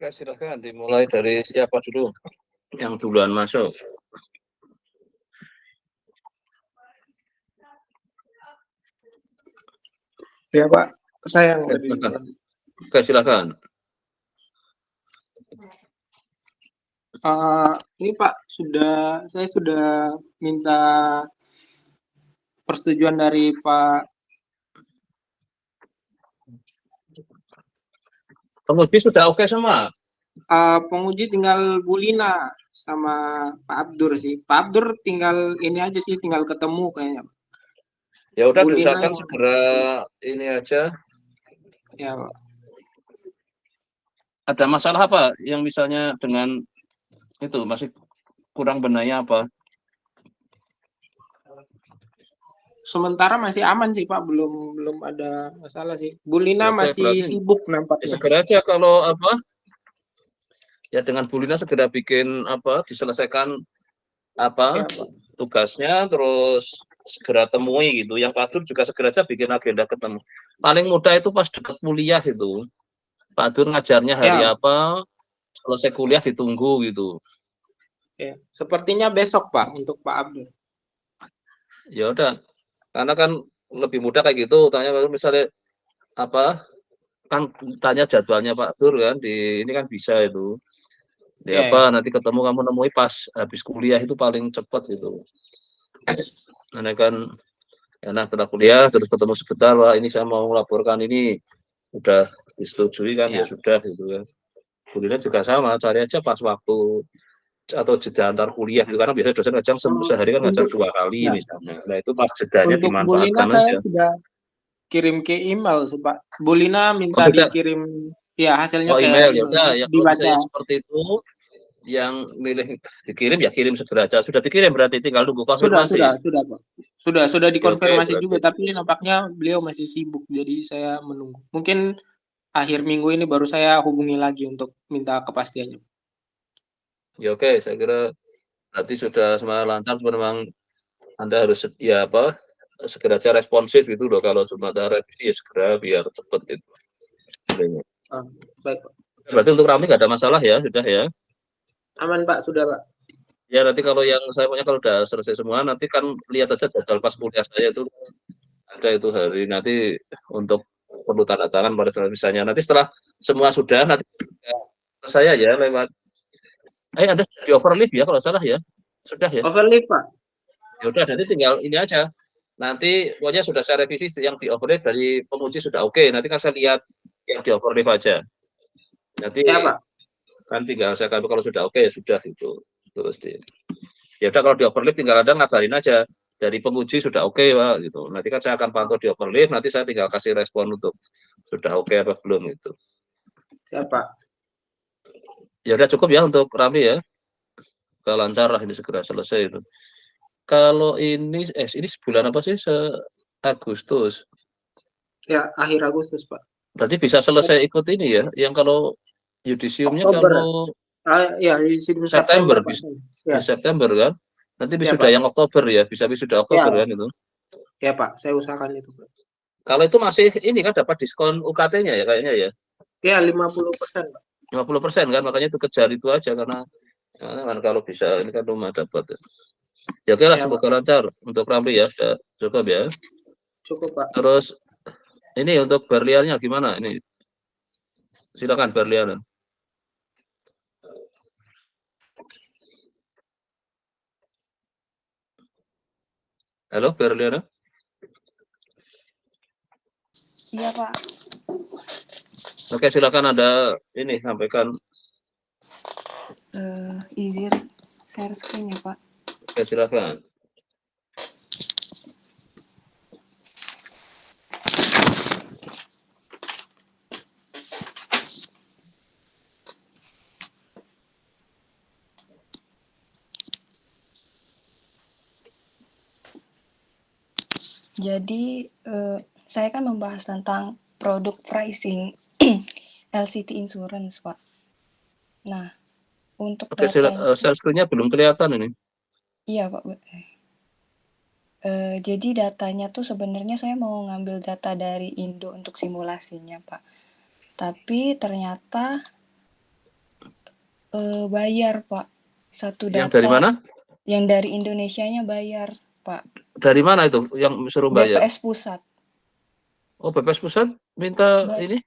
Oke, silakan dimulai dari siapa dulu yang duluan masuk. Ya Pak, saya yang Oke, dari silakan. Oke, silakan. ini Pak, saya sudah minta persetujuan dari Pak Penguji sudah oke semua. penguji, tinggal Bu Lina sama Pak Abdur sih. Pak Abdur tinggal ini aja sih, tinggal ketemu kayaknya. Ya udah Bu Lina diusahakan yang segera ini aja. ya Pak. Ada masalah apa yang misalnya dengan itu masih kurang benarnya apa? Sementara masih aman sih Pak, belum ada masalah sih. Bu Lina Ya oke, masih berarti sibuk ya nampaknya. segera aja kalau apa ya dengan Bu Lina segera bikin apa diselesaikan apa Ya Pak. tugasnya terus segera temui gitu. Yang Pak Dur juga segera aja bikin agenda ketemu. Paling mudah itu pas dekat kuliah itu. Pak Dur ngajarnya hari Ya, apa, selesai kuliah ditunggu gitu. ya. Sepertinya besok Pak untuk Pak Abdur. Ya udah, karena kan lebih mudah kayak gitu. Tanya misalnya apa kan tanya jadwalnya Pak Dur kan di ini kan bisa itu. Di Ya, ya. apa nanti ketemu kamu nemui pas habis kuliah itu paling cepat gitu. Karena kan ya, nah setelah kuliah terus ketemu sebentar, wah ini saya mau melaporkan ini udah disetujui kan ya Ya. sudah gitu kan. Kuliah juga sama, cari aja pas waktu atau jeda antar kuliah gitu karena biasanya dosen ngajak sehari kan ngajak Untuk 2 kali ya, misalnya. Nah itu pas jedanya untuk Bu Lina dimanfaatkan saya aja. sudah kirim ke email sih Pak. Bu Lina Oh minta sudah, dikirim ya hasilnya oh ke email ya email udah ya kalau dibaca. misalnya seperti itu yang milih dikirim ya kirim segera aja. Sudah dikirim berarti tinggal nunggu konfirmasi. Sudah Pak. Sudah Ya oke dikonfirmasi berarti. juga, tapi nampaknya beliau masih sibuk, jadi saya menunggu. Mungkin akhir minggu ini baru saya hubungi lagi untuk minta kepastiannya. Ya oke, saya kira berarti sudah semuanya lancar. Memang Anda harus ya apa segera aja responsif gitu loh. Kalau cuma ada revisi ya segera biar cepet itu. Ah, baik Pak. Berarti untuk Ramli nggak ada masalah ya, sudah ya. Aman Pak, sudah Pak. Ya nanti kalau yang saya punya kalau udah selesai semua, nanti kan lihat aja jadwal pas kuliah saya itu ada itu hari nanti untuk perlu tanda tangan pada saat misalnya. Nanti setelah semua sudah, nanti saya ya lewat. Ada di overleaf ya kalau salah ya, sudah ya. Overleaf Pak. Ya udah, nanti tinggal ini aja. Nanti pokoknya sudah saya revisi yang di overleaf dari penguji sudah oke. Nanti kan saya lihat yang di overleaf aja. Nanti Ya Pak. kan tinggal saya kalau sudah oke ya sudah itu terus di ya udah kalau di overleaf tinggal ada ngabarin aja dari penguji sudah oke Pak gitu. Nanti kan saya akan pantau di overleaf, nanti saya tinggal kasih respon untuk sudah oke apa belum itu. Siap Pak. Ya udah cukup ya untuk Rami ya. Lancar lah ini segera selesai itu. Kalau ini sebulan apa sih? Agustus. Ya, akhir Agustus Pak. Berarti bisa selesai ikut ini ya. Yang kalau yudisiumnya Oktober. kalau Ya, di September September Pak. bisa Ya, ya September kan. Nanti ya wisuda Pak. yang Oktober ya, bisa wisuda Oktober Ya, kan itu. ya Pak. Saya usahakan itu Pak. Kalau itu masih ini kan dapat diskon UKT-nya ya kayaknya ya. Ya, 50% Pak. 50% kan, makanya itu kejar itu aja karena kan kalau bisa ini kan rumah dapat. Ya oke lah, Ya Pak. semoga lancar untuk Ramli ya, sudah cukup ya. Cukup Pak. Terus ini untuk berliannya gimana ini? Silakan berlian. Halo berlian. Iya Pak. Oke silakan ada ini sampaikan. Izin share screen ya Pak. Oke silakan. Jadi saya kan membahas tentang produk pricing LCT Insurance Pak. Nah, untuk Oke datanya, share screen-nya belum kelihatan ini. iya Pak. Jadi datanya tuh sebenarnya saya mau ngambil data dari Indo untuk simulasinya Pak. Tapi ternyata bayar, Pak. Satu Yang dari data mana? yang dari Indonesianya bayar, Pak. Dari mana itu yang suruh bayar? BPS Pusat. Oh, BPS Pusat minta Ba ini?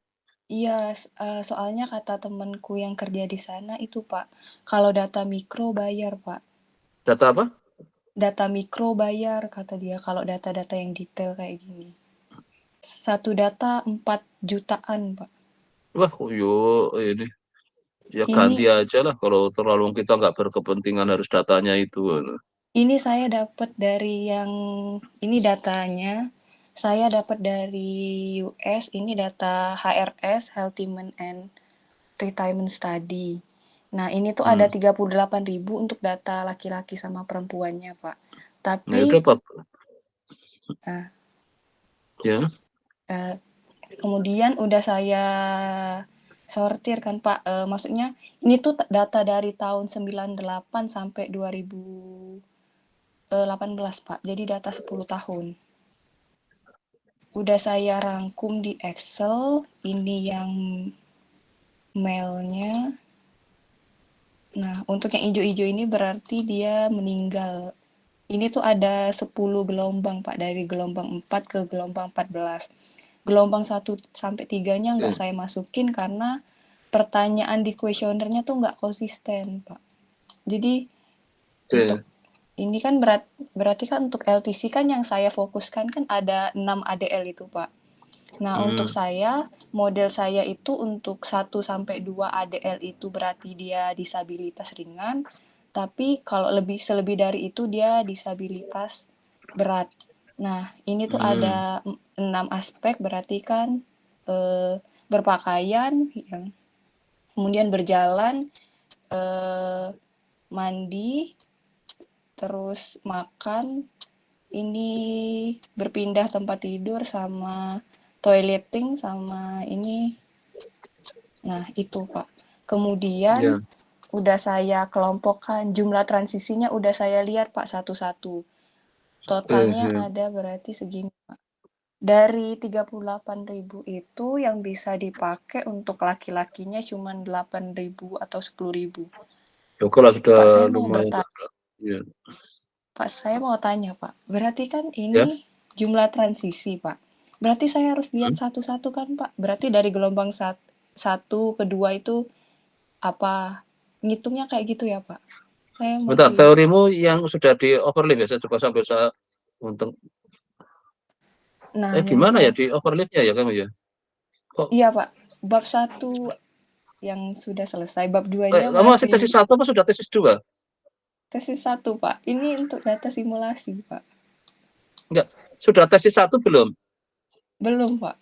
Iya, soalnya kata temenku yang kerja di sana itu, Pak, kalau data mikro bayar, Pak. Data apa? Data mikro bayar, kata dia, kalau data-data yang detail kayak gini. Satu data 4 jutaan, Pak. Wah, yo ini ya ganti Ini aja lah kalau terlalu kita nggak berkepentingan harus datanya itu. ini saya dapat dari yang ini datanya, saya dapat dari US, ini data HRS, Healthyman and Retirement Study. Nah, ini tuh ada 38.000 untuk data laki-laki sama perempuannya, Pak. Nah, udah Tapi Pak. nah, Ya. kemudian udah saya sortir kan, Pak. Maksudnya ini tuh data dari tahun 98 sampai 2018, Pak. Jadi data 10 tahun. Udah saya rangkum di Excel, ini yang mailnya. Nah, untuk yang hijau-hijau ini berarti dia meninggal. Ini tuh ada 10 gelombang, Pak, dari gelombang 4 ke gelombang 14. Gelombang 1 sampai 3-nya nggak saya masukin karena pertanyaan di kuesionernya tuh nggak konsisten, Pak. Jadi untuk ini kan berarti kan untuk LTC kan yang saya fokuskan kan ada 6 ADL itu, Pak. Nah, untuk saya, model saya itu untuk 1 sampai 2 ADL itu berarti dia disabilitas ringan, tapi kalau selebih dari itu dia disabilitas berat. Nah, ini tuh ada 6 aspek berarti kan berpakaian, kemudian berjalan, mandi, terus makan, ini berpindah tempat tidur sama toileting sama ini. Nah, itu, Pak. Kemudian udah saya kelompokkan jumlah transisinya udah saya lihat, Pak, satu-satu. Totalnya ada berarti segini, Pak. Dari 38.000 itu yang bisa dipakai untuk laki-lakinya cuma 8.000 atau 10.000. Ya kalau sudah Pak, saya mau lumayan. bertanya. Ya. Pak, saya mau tanya, Pak. Berarti kan Ya. ini jumlah transisi, Pak. Berarti saya harus lihat satu-satu kan, Pak? Berarti dari gelombang 1 ke 2 itu apa? Ngitungnya kayak gitu ya, Pak? Saya Bentar, masih teorimu yang sudah di overlay biasa juga sampai saya untuk Nah, yang gimana ya di overlay-nya ya kamu ya? Kok iya, Pak. Bab 1 yang sudah selesai, bab 2-nya kamu masih tesis masih 1 apa sudah tesis 2? tesis 1, Pak. Ini untuk data simulasi, Pak. Enggak, sudah tesis 1 belum? Belum, Pak.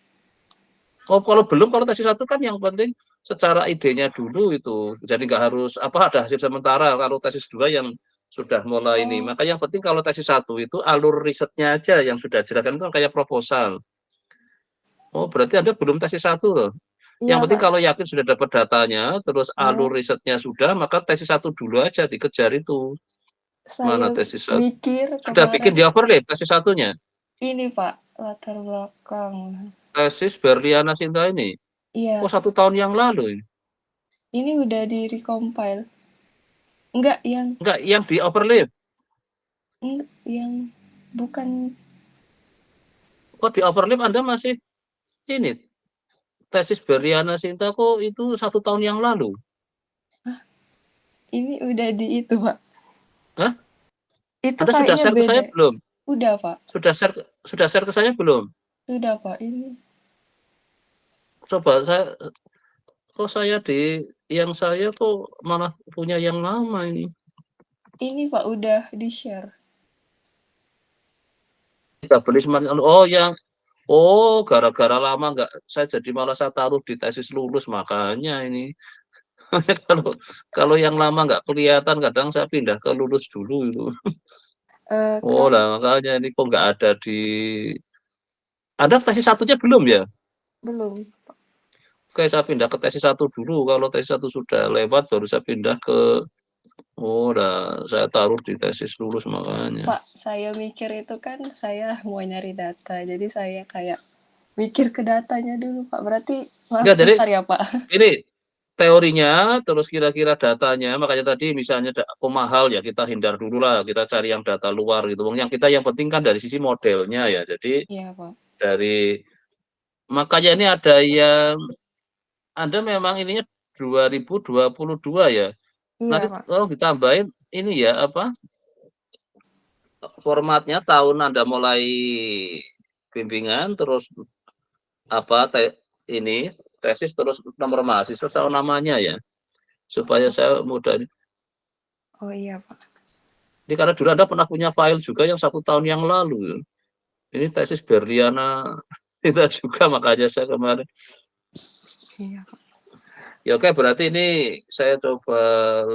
Oh, kalau belum, kalau tesis 1 kan yang penting secara idenya dulu itu. Jadi nggak harus ada hasil sementara. Kalau tesis 2 yang sudah mulai ini. Maka yang penting kalau tesis 1 itu alur risetnya aja yang sudah jelas kan itu kayak proposal. Oh, berarti Anda belum tesis 1 loh. Yang Iya, penting Pak. kalau yakin sudah dapat datanya, terus alur risetnya sudah, maka tesis 1 dulu aja dikejar itu. Mana Saya tesis 1? mikir Sudah bikin kemarin di overlay tesis 1-nya? ini, Pak, latar belakang. Tesis Berliana Sinta ini? Iya. Oh, 1 tahun yang lalu. Ini udah di recompile. Enggak, Enggak, yang di overlay. yang bukan. Kok di overlap Anda masih ini tesis Berliana Sinta kok itu 1 tahun yang lalu? Ini udah di itu, Pak. Hah? Itu Anda sudah kayaknya share ke beda. saya belum? Udah, Pak. Sudah share ke saya belum? Sudah, Pak. Ini. Coba saya yang saya kok malah punya yang lama ini. Ini, Pak, udah di-share. Kita beli semakin gara-gara lama nggak saya jadi malah saya taruh di tesis lulus makanya ini. kalau yang lama nggak kelihatan kadang saya pindah ke lulus dulu itu. Oh, Kan lah makanya ini kok nggak ada di Anda tesis 1-nya belum ya? belum. Oke, saya pindah ke tesis 1 dulu. Kalau tesis 1 sudah lewat, baru saya pindah ke saya taruh di tesis lulus makanya. Pak, saya mikir itu kan saya mau nyari data. Jadi saya kayak mikir ke datanya dulu, Pak. Berarti maaf Enggak, jadi bentar ya, Pak. ini teorinya, terus kira-kira datanya, makanya tadi misalnya aku mahal ya kita hindar dulu lah, kita cari yang data luar gitu. Yang kita yang penting kan dari sisi modelnya ya. Jadi Iya, Pak. dari makanya ini ada yang Anda memang ininya 2022 ya. Iya, Nanti Pak. kalau ditambahin ini ya apa formatnya tahun Anda mulai bimbingan terus apa ini tesis terus nomor mahasiswa sama namanya ya supaya saya mudah. Oh iya, Pak. Ini karena dulu Anda pernah punya file juga yang 1 tahun yang lalu. Ini tesis Berliana kita juga makanya saya kemarin. Iya, Pak. Ya oke berarti ini saya coba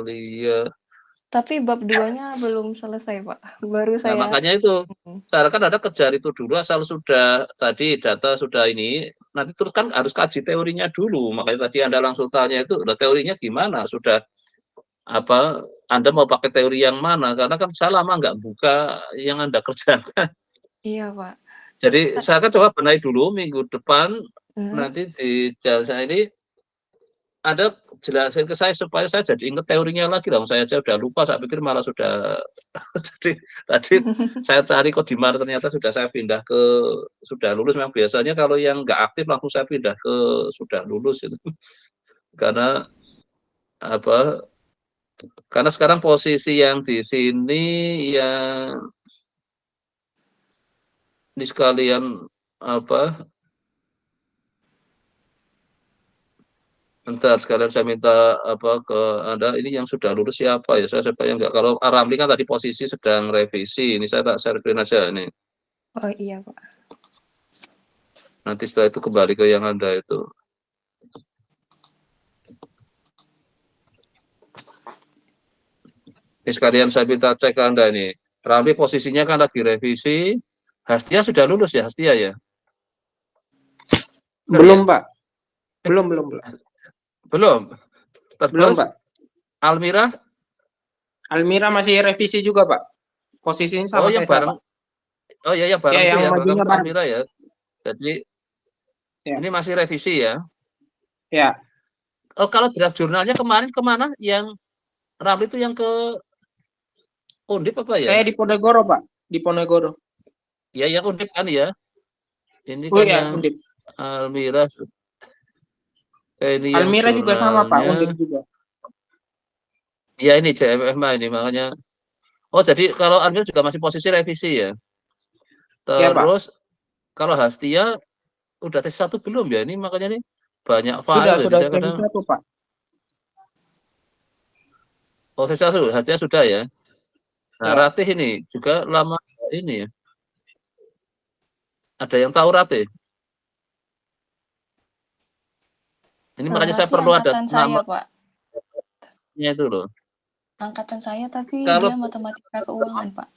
lihat. Tapi bab 2-nya belum selesai, Pak. Baru Nah saya makanya itu hmm, sekarang kan ada kejar itu dulu asal sudah tadi data sudah ini nanti terus kan harus kaji teorinya dulu. Makanya tadi Anda langsung tanya itu udah teorinya gimana sudah apa Anda mau pakai teori yang mana karena kan saya lama nggak buka yang Anda kerjakan. iya, Pak. Jadi Ta- saya kan coba benahi dulu minggu depan hmm, nanti di jasa ini ada jelasin ke saya supaya saya jadi ingat teorinya lagi dong. Saya aja udah lupa, saya pikir malah sudah jadi tadi saya cari kok di mana ternyata sudah saya pindah ke sudah lulus. Memang biasanya kalau yang nggak aktif langsung saya pindah ke sudah lulus itu. Karena apa? Karena sekarang posisi yang di sini yang ini sekalian apa? Bentar, sekalian saya minta apa ke Anda ini yang sudah lulus siapa ya? Saya supaya enggak kalau Aramli kan tadi posisi sedang revisi. Ini saya tak share screen aja ini. Oh iya, Pak. Nanti setelah itu kembali ke yang Anda itu. Ini sekalian saya minta cek ke Anda ini. Ramli posisinya kan lagi revisi. Hastia sudah lulus ya, Hastia ya? Benar Belum, ya? Pak. Belum. Belum. Belum, Terus Pak. Almira? Almira masih revisi juga, Pak. Posisinya Oh sama yang kayak saya, bareng. Pak. Oh ya yang Ya, bareng itu yang ya. Kalau kamu majunya itu bareng. Almira ya. Jadi Ya. ini masih revisi ya. Ya. Oh kalau draft jurnalnya kemarin kemana? Yang Ramli itu yang ke Undip apa ya? Saya di Ponegoro, Pak. Di Ponegoro. Ya yang Undip kan ya. Ini Oh kan ya, yang Undip. Almira. Ini yang Almira juga sama, Pak. jurnalnya. Undip juga. Ya ini JMFMA ini makanya. Oh jadi kalau Almira juga masih posisi revisi ya. Ya, Pak. Terus kalau Hastia udah tes satu belum ya? Ini makanya nih banyak Sudah, file jadi sudah saya tesis kadang. satu, Pak. Oh tes satu, Hastia sudah ya. Nah Ya. Ratih ini juga lama ini ya. Ada yang tahu Ratih? Ini makanya saya Raffi perlu ada angkatan saya, namanya Pak. itu loh. Angkatan saya, tapi Kalau dia matematika keuangan, Pak.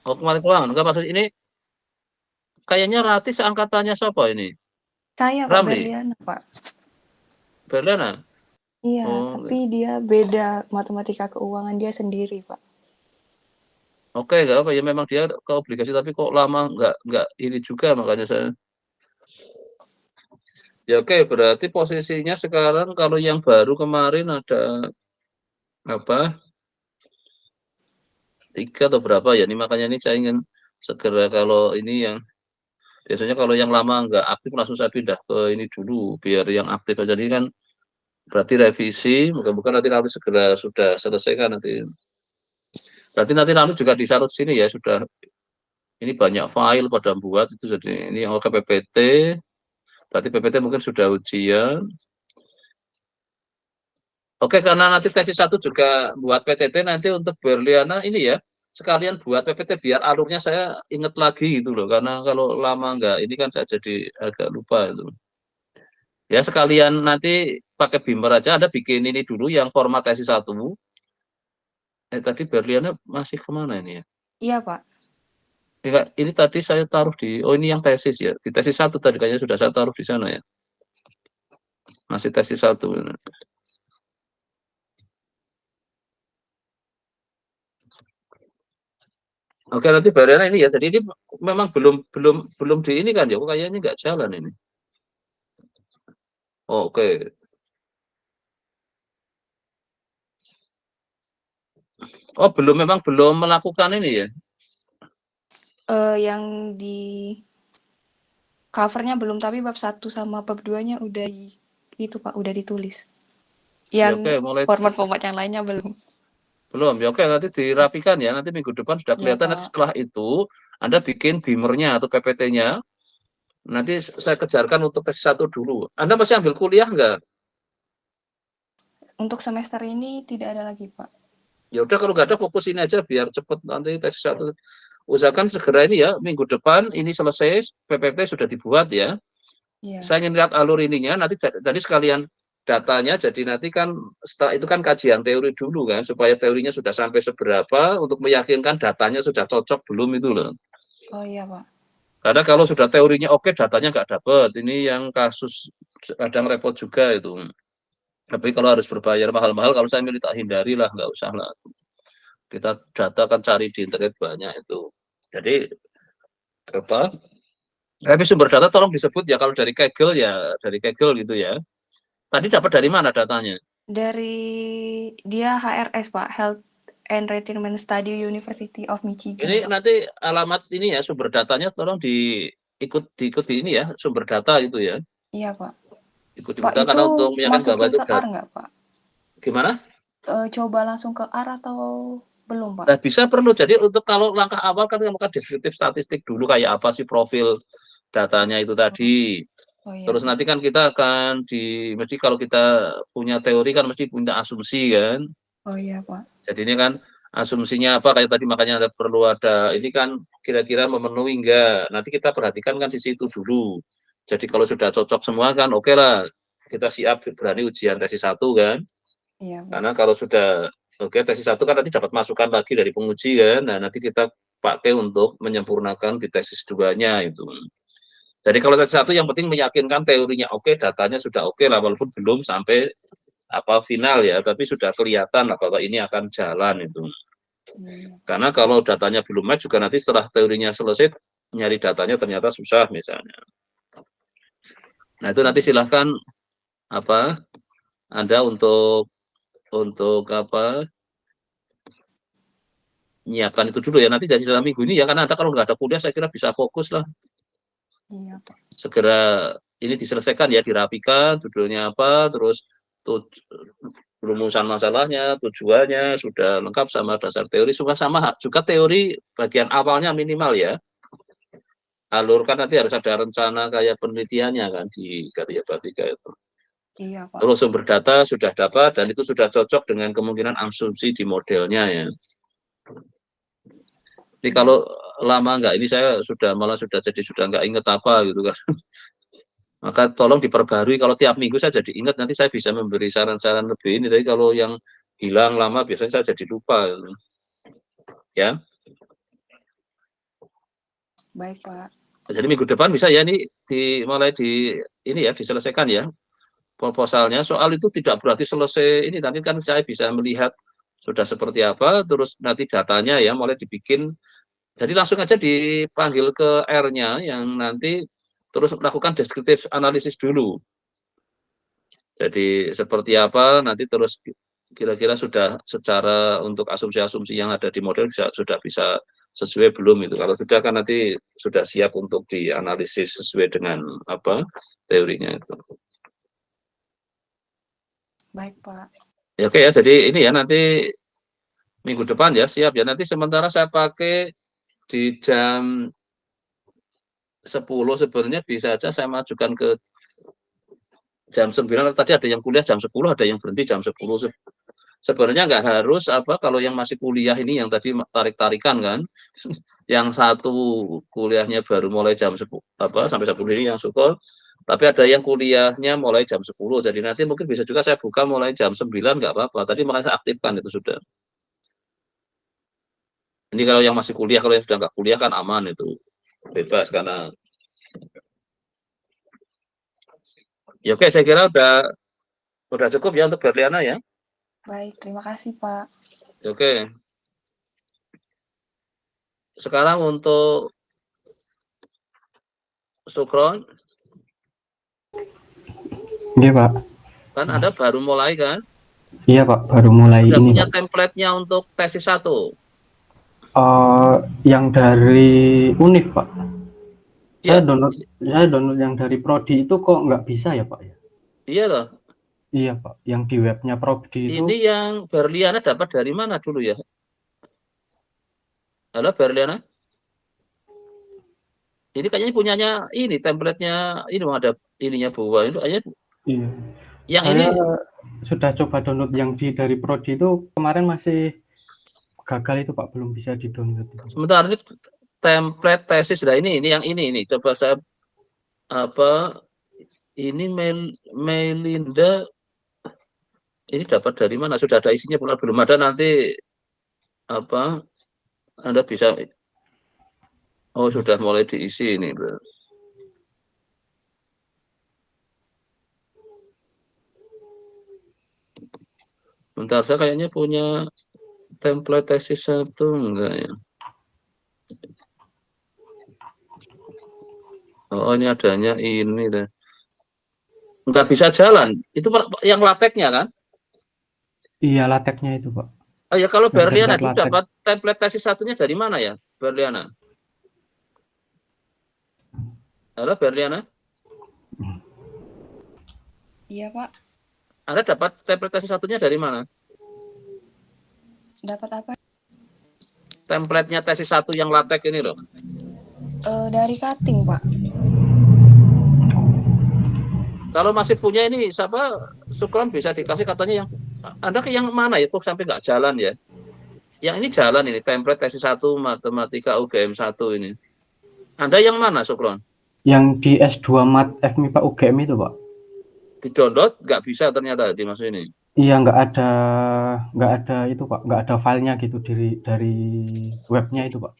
oh, kemarin keuangan enggak maksud ini kayaknya Ratih seangkatannya siapa ini? Saya, Pak Ramli, Berliana, Pak. Berlana. Iya, Oh, tapi dia beda matematika keuangan dia sendiri, Pak. oke, enggak apa ya memang dia ke obligasi tapi kok lama enggak ini juga makanya saya. Ya oke, berarti posisinya sekarang kalau yang baru kemarin ada apa? 3 atau berapa ya? Ini makanya ini saya ingin segera kalau ini yang biasanya kalau yang lama nggak aktif langsung saya pindah ke ini dulu biar yang aktif aja ini kan berarti revisi bukan nanti lalu segera sudah selesai kan nanti berarti nanti lalu juga disarut sini ya sudah ini banyak file pada buat itu jadi ini oke PPT berarti PPT mungkin sudah ujian oke karena nanti tesis satu juga buat PTT nanti untuk Berliana ini ya sekalian buat PPT biar alurnya saya ingat lagi gitu loh karena kalau lama nggak ini kan saya jadi agak lupa itu. Ya sekalian nanti pakai Beamer aja, Anda bikin ini dulu yang format tesis 1. Tadi Berliana masih kemana ini ya? Iya, Pak. Enggak, ini tadi saya taruh di, oh ini yang tesis ya. Di tesis 1 tadi kayaknya sudah saya taruh di sana ya. Masih tesis 1. Oke, nanti Berliana ini ya. Jadi ini memang belum di ini kan ya. Kayaknya nggak jalan ini. Oke. Oh, memang belum melakukan ini ya? Yang di covernya belum, tapi bab 1 sama bab 2-nya udah itu Pak, udah ditulis. Ya, Yang oke, mulai format-format yang lainnya belum. belum. Ya, oke, nanti dirapikan ya. Nanti minggu depan sudah Iya kelihatan. Nanti Pak. setelah itu Anda bikin beamer-nya atau PPT-nya. Nanti saya kejarkan untuk tes 1 dulu. Anda masih ambil kuliah nggak? Untuk semester ini tidak ada lagi Pak. Ya udah, kalau nggak ada fokus ini aja biar cepet nanti tes 1. Usahakan segera ini ya, minggu depan ini selesai, PPT sudah dibuat ya. Iya. Saya ingin lihat alur ininya, nanti tadi sekalian datanya, jadi nanti kan setelah itu kan kajian teori dulu kan, supaya teorinya sudah sampai seberapa, untuk meyakinkan datanya sudah cocok belum itu loh. Oh iya Pak. Karena kalau sudah teorinya oke, datanya nggak dapet, ini yang kasus kadang repot juga itu. Tapi kalau harus berbayar mahal-mahal, kalau saya milih tak hindari lah, nggak usah lah. Kita data kan cari di internet banyak itu. Jadi apa? Tapi sumber data tolong disebut ya, kalau dari Kaggle ya dari Kaggle gitu ya. Tadi dapat dari mana datanya? Dari dia HRS Pak, Health and Retirement Study University of Michigan. Ini nanti alamat ini ya, sumber datanya tolong diikut di ini ya, sumber data itu ya. Iya Pak. Ikut Pak dibuka karena untuk itu meyakinkan bahwa masukin itu ke R nggak Pak? gimana? Coba langsung ke R atau belum Pak? Nah, bisa perlu. Jadi untuk kalau langkah awal kan kita deskriptif statistik dulu, kayak apa sih profil datanya itu tadi. Oh iya Terus Pak. nanti kan kita akan mesti kalau kita punya teori kan mesti punya asumsi kan. Oh iya Pak. Jadi ini kan asumsinya apa, kayak tadi makanya perlu ada ini kan, kira-kira memenuhi enggak. Nanti kita perhatikan kan di situ dulu. Jadi kalau sudah cocok semua kan oke lah. Kita siap berani ujian tesis 1 kan. Iya Pak. Karena kalau sudah oke tesis 1 kan nanti dapat masukan lagi dari penguji kan. Nah, nanti kita pakai untuk menyempurnakan di tesis 2-nya itu. Jadi kalau tesis 1 yang penting meyakinkan teorinya oke, datanya sudah oke lah, walaupun belum sampai final ya, tapi sudah kelihatan lah bahwa ini akan jalan itu. Karena kalau datanya belum match juga nanti setelah teorinya selesai, nyari datanya ternyata susah misalnya. Nah, itu nanti silahkan Anda untuk apa, nyiapkan itu dulu ya. Nanti dari dalam minggu ini ya, karena Anda kalau nggak ada kuliah, saya kira bisa fokus lah. Iya Pak. Segera ini diselesaikan ya, dirapikan, judulnya apa, terus rumusan masalahnya, tujuannya sudah lengkap, sama dasar teori sama juga teori bagian awalnya minimal ya. Alurkan nanti harus ada rencana kayak penelitiannya kan di karya Batika itu. Iya Pak. Terus sumber data sudah dapat dan itu sudah cocok dengan kemungkinan asumsi di modelnya ya. Ini kalau lama nggak, ini saya malah sudah nggak inget apa gitu kan. Maka tolong diperbarui, kalau tiap minggu saya jadi ingat, nanti saya bisa memberi saran-saran lebih ini. Tapi kalau yang hilang lama biasanya saya jadi lupa gitu. Ya. Baik Pak. Jadi minggu depan bisa ya ini mulai ini ya diselesaikan ya proposalnya. Soal itu tidak berarti selesai ini, nanti kan saya bisa melihat sudah seperti apa, terus nanti datanya ya mulai dibikin. Jadi langsung aja dipanggil ke R-nya yang nanti terus melakukan deskriptif analisis dulu. Jadi seperti apa nanti terus kira-kira sudah secara untuk asumsi-asumsi yang ada di model sudah bisa sesuai belum itu. Kalau sudah kan nanti sudah siap untuk dianalisis sesuai dengan teorinya itu. Baik Pak. Ya, oke ya, jadi ini ya nanti minggu depan ya siap ya. Nanti sementara saya pakai di jam 10 sebenarnya bisa aja saya majukan ke jam 9. Tadi ada yang kuliah jam 10, ada yang berhenti jam 10. Sebenarnya nggak harus kalau yang masih kuliah ini yang tadi tarik-tarikan kan. Yang satu kuliahnya baru mulai jam 10 sampai 10 ini yang syukur. Tapi ada yang kuliahnya mulai jam 10. Jadi nanti mungkin bisa juga saya buka mulai jam 9, nggak apa-apa. Tadi makanya saya aktifkan itu sudah. Ini kalau yang masih kuliah, kalau yang sudah nggak kuliah kan aman itu. Bebas karena ya oke, saya kira udah cukup ya untuk Berliana ya. Baik, terima kasih Pak. Oke. Sekarang untuk Sukron. Iya Pak. Kan Anda baru mulai kan? Iya Pak, baru mulai Sudah ini punya Pak. template-nya untuk tesis 1? Yang dari Univ Pak. Saya Ya, download yang dari Prodi itu kok nggak bisa ya Pak ya? iya loh. Iya Pak, yang di webnya Prodi itu. Ini yang Berliana dapat dari mana dulu ya? Halo Berliana? Ini kayaknya punyanya ini template-nya ini ada ininya buah itu aja. Iya. Yang Saya ini sudah coba download yang dari Prodi itu kemarin masih gagal itu Pak, belum bisa di-download itu. sebentar, ini template tesis. Nah ini yang ini coba saya apa ini Melinda ini dapat dari mana? Sudah ada isinya belum ada, nanti apa Anda bisa sudah mulai diisi ini. Bentar, saya kayaknya punya template tesis 1 enggak ya? Oh, ini adanya ini deh. Enggak bisa jalan. Itu yang lateknya kan? Iya, lateknya itu Pak. Oh ya, kalau Yang Berliana template dulu latek. dapat template tesis 1-nya dari mana ya, Berliana? Halo Berliana? Iya, Pak. Anda dapat template tesis 1-nya dari mana? Dapat apa? Template-nya tesis 1 yang latek ini loh. Dari cutting, Pak. Kalau masih punya ini, siapa Sukron bisa dikasih katanya yang Anda ke yang mana ya? Kok sampai nggak jalan ya? Yang ini jalan ini, template tesis 1 Matematika UGM 1 ini. Anda yang mana, Sukron? Yang di S2 Mat FMIPA UGM itu Pak. Di-download nggak bisa ternyata dimasuk ini. Iya, nggak ada itu Pak, nggak ada filenya gitu dari webnya itu Pak.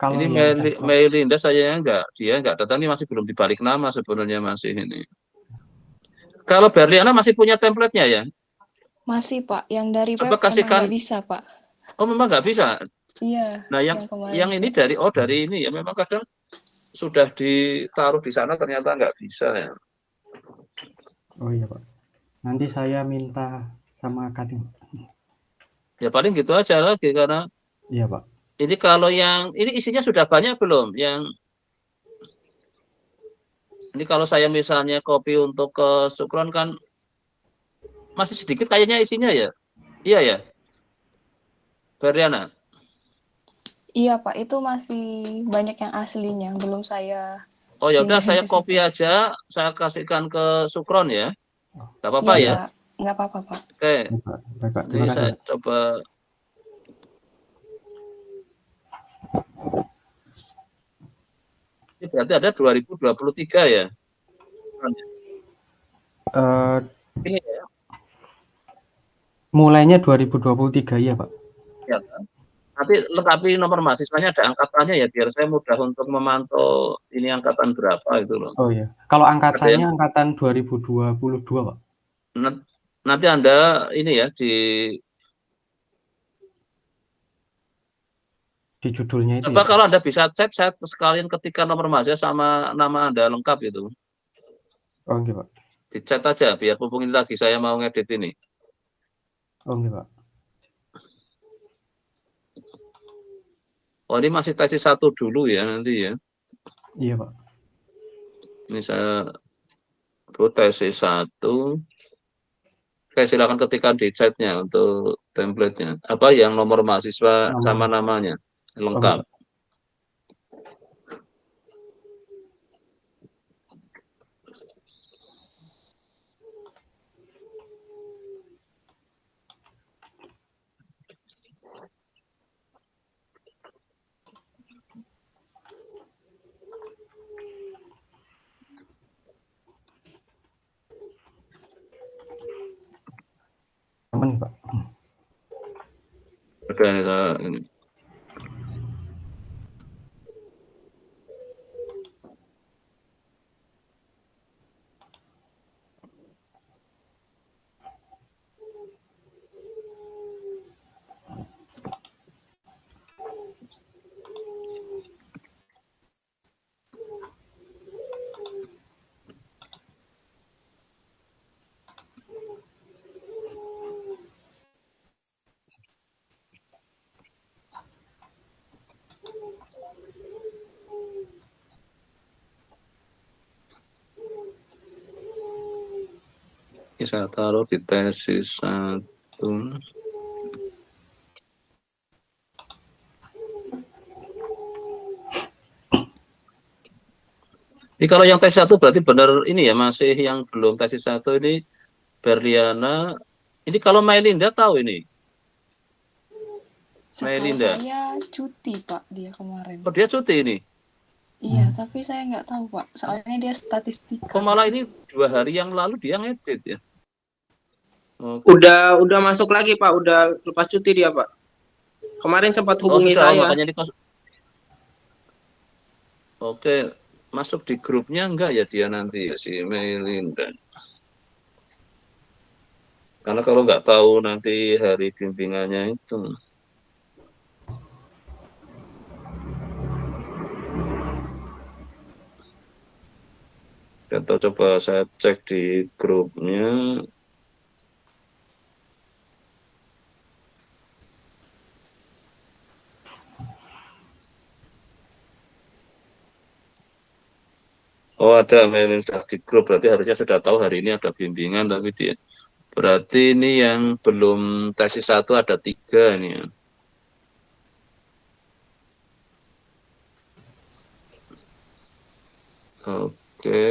Kalau Ini Melinda saya dia nggak datang, ini masih belum dibalik nama sebenarnya masih ini. Kalau Berliana masih punya template-nya ya? Masih, Pak. Yang dari Coba web kasihkan. emang nggak bisa, Pak. Oh, memang nggak bisa. Iya. Nah, yang ini dari ini ya memang kadang sudah ditaruh di sana ternyata nggak bisa ya. Oh iya Pak. Nanti saya minta sama cutting. Ya paling gitu aja lagi karena Iya Pak. ini kalau yang ini isinya sudah banyak belum? Yang ini kalau saya misalnya copy untuk ke Sukron kan masih sedikit kayaknya isinya ya. Iya ya, Berliana. Iya, Pak. Itu masih banyak yang aslinya. Belum saya Oh ya udah, pindahin saya ke copy situ. aja, saya kasihkan ke Sukron ya. Gak apa-apa Iya, ya. Pak. Nggak apa-apa, Pak. Oke, Baik Pak. ini Terima kasih saya Pak. coba. Ini berarti ada 2023 ya. Ini ya. Mulainya 2023 ya Pak. Ya, kan? Nanti lengkapi nomor mahasiswanya, ada angkatannya ya, biar saya mudah untuk memantau ini angkatan berapa itu loh. Oh iya. Kalau angkatannya yang, angkatan 2022 Pak. Nanti Anda ini ya Di judulnya itu coba ya. kalau Anda bisa chat, saya sekalian ketikkan nomor mahasiswa sama nama Anda lengkap itu. Oh enggak Pak. Di chat aja biar hubungin lagi, saya mau ngedit ini. Oh enggak Pak. Oh, ini masih tesis 1 dulu ya nanti ya. Iya Pak. Ini saya tesis 1. Oke, silakan ketikkan di chatnya untuk template-nya. Apa yang nomor mahasiswa sama namanya lengkap. Aman Pak. Udah ini saya ini. Ini saya taruh di tesis 1. Ini kalau yang tesis 1 berarti benar ini ya, masih yang belum tesis 1 ini Berliana. Ini kalau Mailinda tahu ini. Setahu Mailinda. saya cuti Pak dia kemarin. Oh, dia cuti ini. Iya, tapi saya nggak tahu Pak. Soalnya dia statistika. Oh, malah ini 2 hari yang lalu dia ngedit ya. Oke. Udah masuk lagi Pak, udah lepas cuti dia Pak. Kemarin sempat hubungi sudah, saya. makanya Oke, masuk di grupnya enggak ya dia nanti ya si Melinda. Karena kalau nggak tahu nanti hari bimbingannya itu. Atau coba saya cek di grupnya. Oh, ada Melinda di grup, berarti harusnya sudah tahu hari ini ada bimbingan, tapi dia berarti ini yang belum tesis 1 ada 3 nih ya. Oke,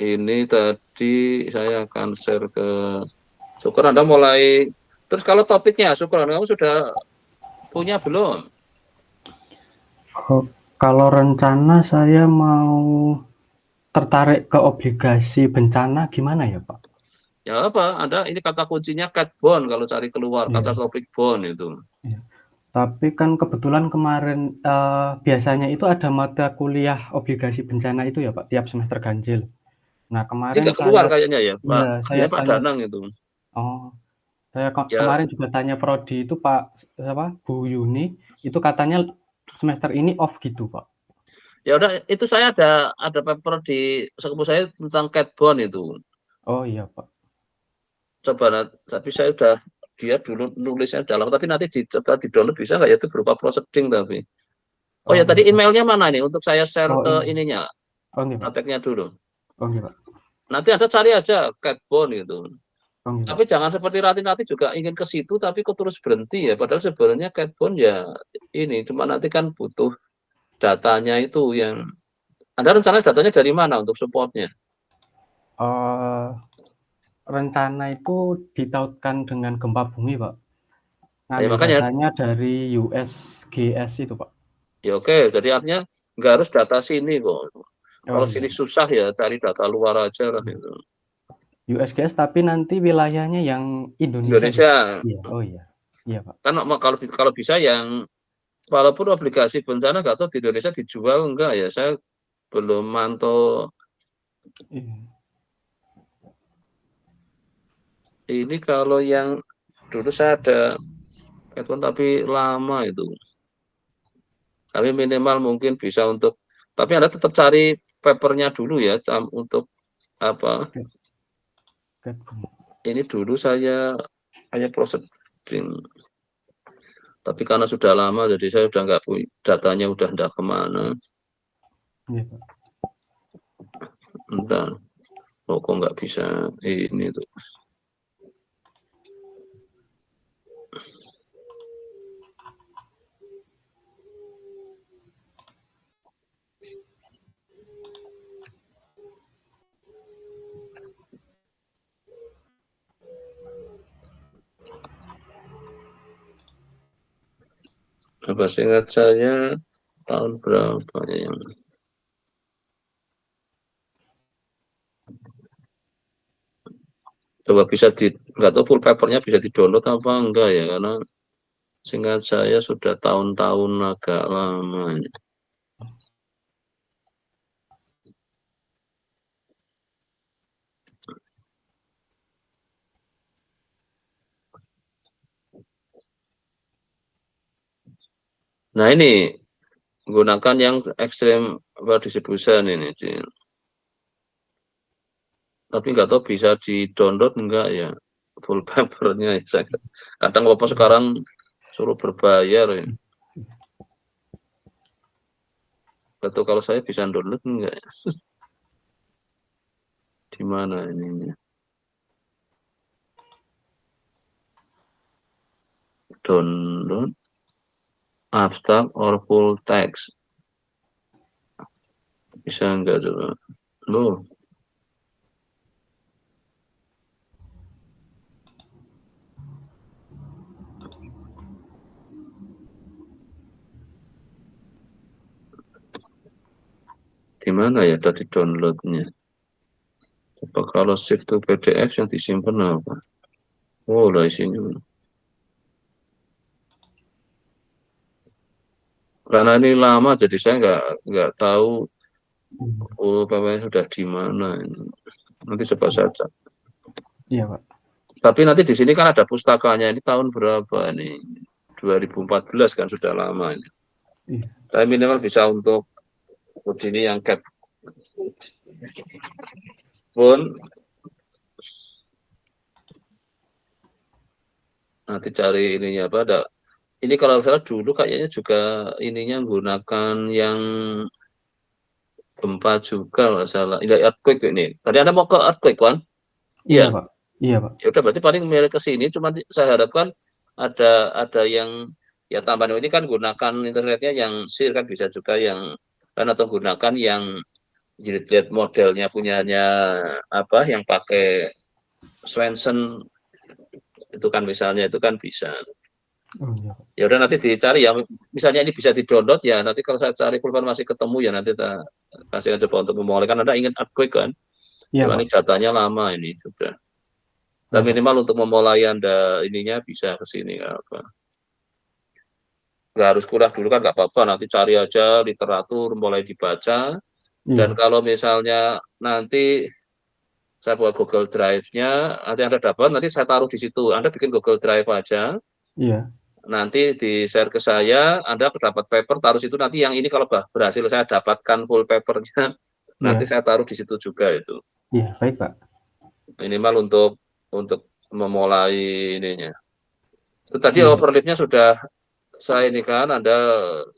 ini tadi saya akan share ke Syukur. Anda mulai, terus kalau topiknya Syukur, kamu sudah punya belum? Oh, kalau rencana saya mau tertarik ke obligasi bencana gimana ya Pak? Ya apa, Anda ini kata kuncinya cat bond kalau cari keluar, kata topik bond itu. Tapi kan kebetulan kemarin biasanya itu ada mata kuliah obligasi bencana itu ya Pak, tiap semester ganjil. Nah Ini kemarin nggak keluar saya, kayaknya ya, Pak. iya saya Ya Pak tanya, Danang itu. saya Ya, kemarin juga tanya prodi itu Bu Yuni, itu katanya semester ini off gitu Pak. ya udah itu saya ada paper di sepupu saya tentang cat bond itu. Oh iya Pak. Coba tapi saya udah dia dulu nulisnya dalam, tapi nanti coba di download bisa nggak ya, itu berupa proseding tapi. Oh ya, Oh tadi iya. emailnya mana nih untuk saya share Oh ke ini. ininya, Oh iya Pak. prakteknya dulu. Oh iya Pak. Nanti Anda cari aja cat bond gitu. Oh iya Pak. Tapi jangan seperti Rati juga ingin ke situ tapi kok terus berhenti ya. Padahal sebenarnya cat bond ya ini, cuma nanti kan butuh datanya itu yang. Anda rencana datanya dari mana untuk supportnya? Rencana itu ditautkan dengan gempa bumi Pak. Ya, Ngambil makanya datanya dari USGS itu Pak. ya oke, jadi artinya nggak harus data sini kok. Oh Kalau iya. sini susah ya cari data luar aja lah itu. USGS tapi nanti wilayahnya yang Indonesia. Indonesia. Iya, oh iya. Iya, Pak. Kan kalau bisa yang walaupun obligasi bencana nggak tahu di Indonesia dijual enggak ya. Saya belum mantau. Iya. Ini kalau yang dulu saya ada tapi lama itu. Tapi minimal mungkin bisa untuk, tapi Anda tetap cari papernya dulu ya untuk apa? Oke. Ini dulu saya hanya proseding. Tapi karena sudah lama, jadi saya udah nggak punya datanya, udah nggak kemana. Iya, Pak. Entah, kok nggak bisa ini tuh. Apa seingat saya tahun berapa ya yang coba bisa nggak tahu full papernya bisa di download apa enggak ya, karena seingat saya sudah tahun-tahun agak lama. Nah ini gunakan yang ekstrem distribution ini, tapi nggak tahu bisa di download enggak ya full papernya. Kadang apa sekarang suruh berbayar ya. Betul, kalau saya bisa download enggak ya? Di mana ininya? download abstract or full text. Bisa enggak coba? Loh. Di mana ya tadi downloadnya? Coba kalau save to PDF yang disimpan apa? Oh, lah sini. Karena ini lama, jadi saya nggak tahu sudah di mana. Nanti coba saja. Iya, Pak. Tapi nanti di sini kan ada pustakanya. Ini tahun berapa ini? 2014 kan sudah lama ini. Iya. Saya minimal bisa untuk ini yang cap pun nanti cari ininya apa ada. Ini kalau salah dulu kayaknya juga ininya menggunakan yang gempa juga nggak salah. Ini earthquake ini. Tadi Anda mau ke earthquake kan? Iya, Iya. Pak. Iya, Pak. Ya udah berarti paling milih ke sini. Cuma saya harapkan ada yang ya tambahan ini kan gunakan internetnya yang sir kan bisa juga yang kan atau gunakan yang jilid modelnya punyanya apa yang pakai Swenson itu kan misalnya itu kan bisa. Oh, iya, Pak. Ya udah nanti dicari ya misalnya ini bisa di-download ya nanti kalau saya cari pulpen masih ketemu ya nanti kita kasih coba untuk memulai kan Anda ingin earthquake kan? Iya, Ini datanya lama ini sudah. Dan Iya, minimal untuk memulai Anda ininya bisa ke sini apa. Nggak harus kuliah dulu kan nggak apa-apa nanti cari aja literatur mulai dibaca. Dan Iya. kalau misalnya nanti saya buat Google Drive-nya, nanti Anda dapat, nanti saya taruh di situ. Anda bikin Google Drive aja, Iya. nanti di-share ke saya, Anda dapat paper, taruh situ. Nanti yang ini kalau berhasil saya dapatkan full papernya, nanti saya taruh di situ juga itu. Iya, baik, Pak. Minimal untuk memulai ininya. Itu tadi Iya. overlay-nya sudah saya ini kan, Anda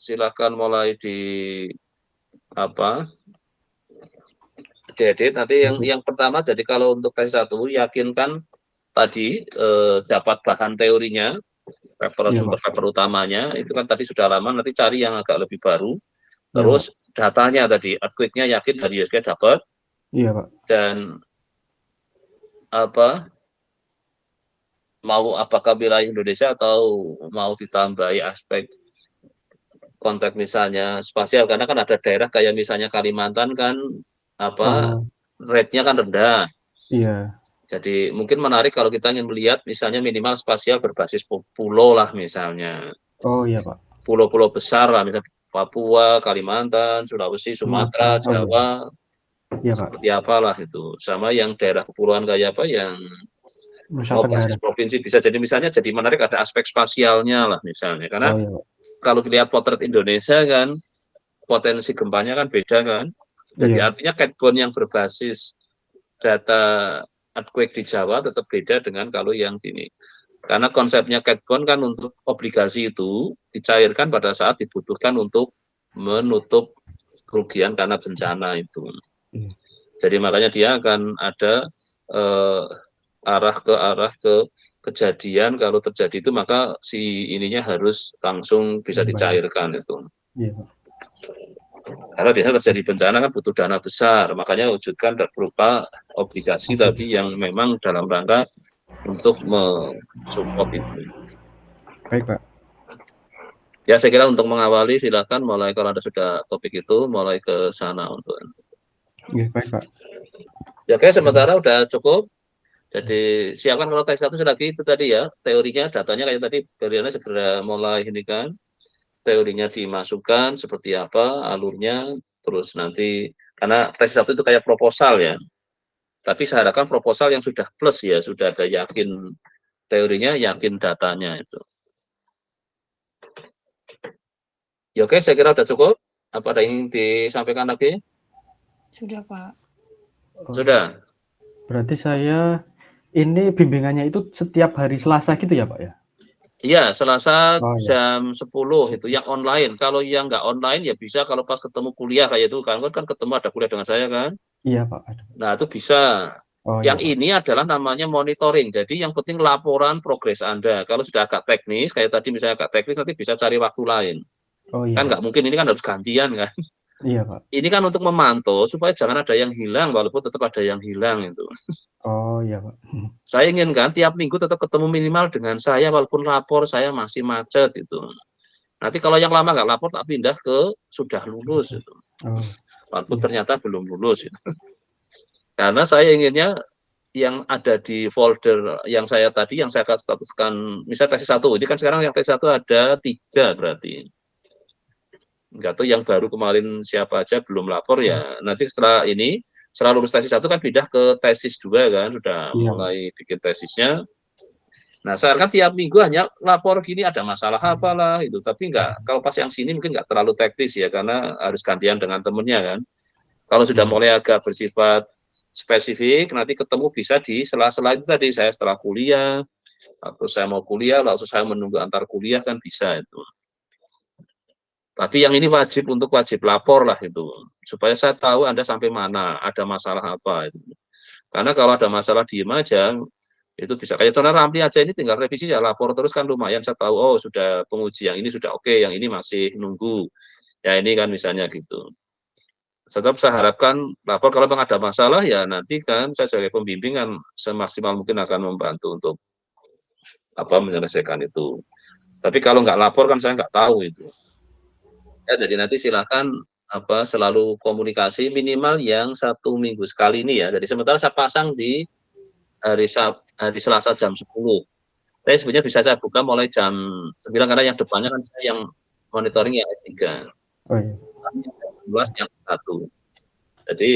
silakan mulai di apa? Diedit. Nanti yang pertama jadi kalau untuk tes 1 yakinkan tadi dapat bahan teorinya paper Iya, sumber Pak. paper utamanya itu kan tadi sudah lama nanti cari yang agak lebih baru terus datanya tadi earthquake-nya yakin dari USG dapat Iya, Pak. dan apa mau apakah wilayah Indonesia atau mau ditambahi aspek konteks misalnya spasial karena kan ada daerah kayak misalnya Kalimantan kan apa rate-nya kan rendah. Iya. Jadi mungkin menarik kalau kita ingin melihat misalnya minimal spasial berbasis pulau lah misalnya. Oh iya, Pak. Pulau-pulau besar lah misalnya Papua, Kalimantan, Sulawesi, Sumatera, Jawa. Iya, Pak. Seperti apalah itu. Sama yang daerah kepulauan kayak apa yang mau basis provinsi bisa jadi misalnya jadi menarik ada aspek spasialnya lah misalnya. Karena kalau dilihat potret Indonesia kan potensi gempanya kan beda kan. Jadi artinya catbone yang berbasis data earthquake di Jawa tetap beda dengan kalau yang ini. Karena konsepnya catbone kan untuk obligasi itu dicairkan pada saat dibutuhkan untuk menutup kerugian karena bencana itu. Jadi makanya dia akan ada arah ke kejadian kalau terjadi itu maka si ininya harus langsung bisa dicairkan itu. Karena biasanya terjadi bencana kan butuh dana besar, makanya wujudkan berupa obligasi tadi yang memang dalam rangka untuk mensupport itu. Baik, Pak. Ya, saya kira untuk mengawali silakan mulai kalau Anda sudah topik itu mulai ke sana untuk. Iya, baik, Pak. Ya, oke, sementara udah cukup. Jadi siapkan kalau tes 1 lagi itu tadi ya, teorinya, datanya kayak tadi, Beriana segera mulai ini kan. Teorinya dimasukkan seperti apa alurnya, terus nanti karena tes 1 itu kayak proposal ya. Tapi saya harapkan proposal yang sudah plus ya, sudah ada yakin teorinya, yakin datanya itu. Ya oke, saya kira sudah cukup. Apa ada yang disampaikan lagi? Sudah, Pak. Sudah. Berarti saya ini bimbingannya itu setiap hari Selasa gitu ya, Pak ya? Iya, Selasa jam 10 itu yang online. Kalau yang nggak online ya bisa kalau pas ketemu kuliah kayak itu kan ketemu ada kuliah dengan saya kan. Iya, Pak. Nah, itu bisa. Oh iya, Yang Pak. ini adalah namanya monitoring. Jadi yang penting laporan progres Anda. Kalau sudah agak teknis, kayak tadi misalnya agak teknis, nanti bisa cari waktu lain. Oh iya, Kan Pak. nggak mungkin, ini kan harus gantian kan. Iya, Pak. Ini kan untuk memantau supaya jangan ada yang hilang, walaupun tetap ada yang hilang itu. Oh iya, Pak. Saya inginkan tiap minggu tetap ketemu minimal dengan saya, walaupun lapor saya masih macet itu. Nanti kalau yang lama nggak lapor, tak pindah ke sudah lulus itu. Oh Walaupun iya. ternyata belum lulus. Itu. Karena saya inginnya yang ada di folder yang saya tadi, yang saya statuskan, misalnya tesis 1, ini kan sekarang yang tesis 1 ada 3 berarti. Enggak tahu yang baru kemarin siapa aja belum lapor ya. Nanti setelah ini, setelah lulus tesis 1 kan pindah ke tesis 2 kan, sudah Iya, Pak. mulai bikin tesisnya. Nah, sekarang kan tiap minggu hanya lapor gini ada masalah apalah itu, tapi enggak, kalau pas yang sini mungkin enggak terlalu teknis ya, karena harus gantian dengan temennya kan. Kalau sudah Iya. mulai agak bersifat spesifik, nanti ketemu bisa di sela-sela itu tadi, saya setelah kuliah, atau saya mau kuliah, lalu saya menunggu antar kuliah kan bisa itu. Tapi yang ini wajib lapor lah itu, supaya saya tahu Anda sampai mana, ada masalah apa itu. Karena kalau ada masalah diem aja, itu bisa kayak contoh Ramli aja ini tinggal revisi ya lapor terus kan lumayan, saya tahu oh sudah penguji yang ini sudah oke, yang ini masih nunggu. Ya ini kan misalnya gitu. Tetap saya harapkan lapor kalau memang ada masalah ya nanti kan saya sebagai pembimbing kan semaksimal mungkin akan membantu untuk menyelesaikan itu. Tapi kalau nggak lapor kan saya nggak tahu itu. Ya, jadi nanti silakan selalu komunikasi minimal yang 1 minggu sekali ini ya. Jadi sementara saya pasang di hari Selasa jam 10. Tapi sebenarnya bisa saya buka mulai jam 9 karena yang depannya kan saya yang monitoring yang S3. Oh iya. Yang 1. Jadi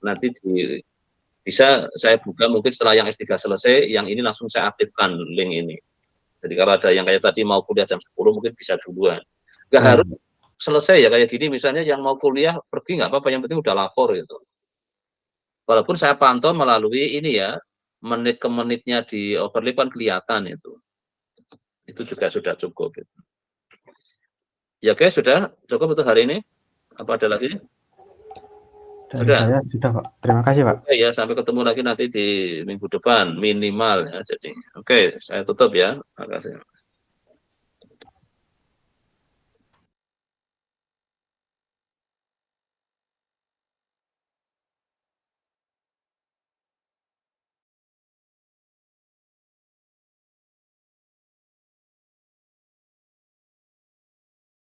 nanti bisa saya buka mungkin setelah yang S3 selesai, yang ini langsung saya aktifkan link ini. Jadi kalau ada yang kayak tadi mau kuliah jam 10 mungkin bisa duluan. Nggak harus selesai ya kayak gini, misalnya yang mau kuliah pergi nggak apa-apa, yang penting udah lapor gitu. Walaupun saya pantau melalui ini ya, menit ke menitnya di overlap kan kelihatan itu. Itu juga sudah cukup gitu. Ya oke, sudah cukup untuk hari ini. Apa ada lagi? Dari Sudah. saya sudah, Pak. Terima kasih, Pak. Oke ya, sampai ketemu lagi nanti di minggu depan minimal ya. Jadi, oke, saya tutup ya. Terima kasih.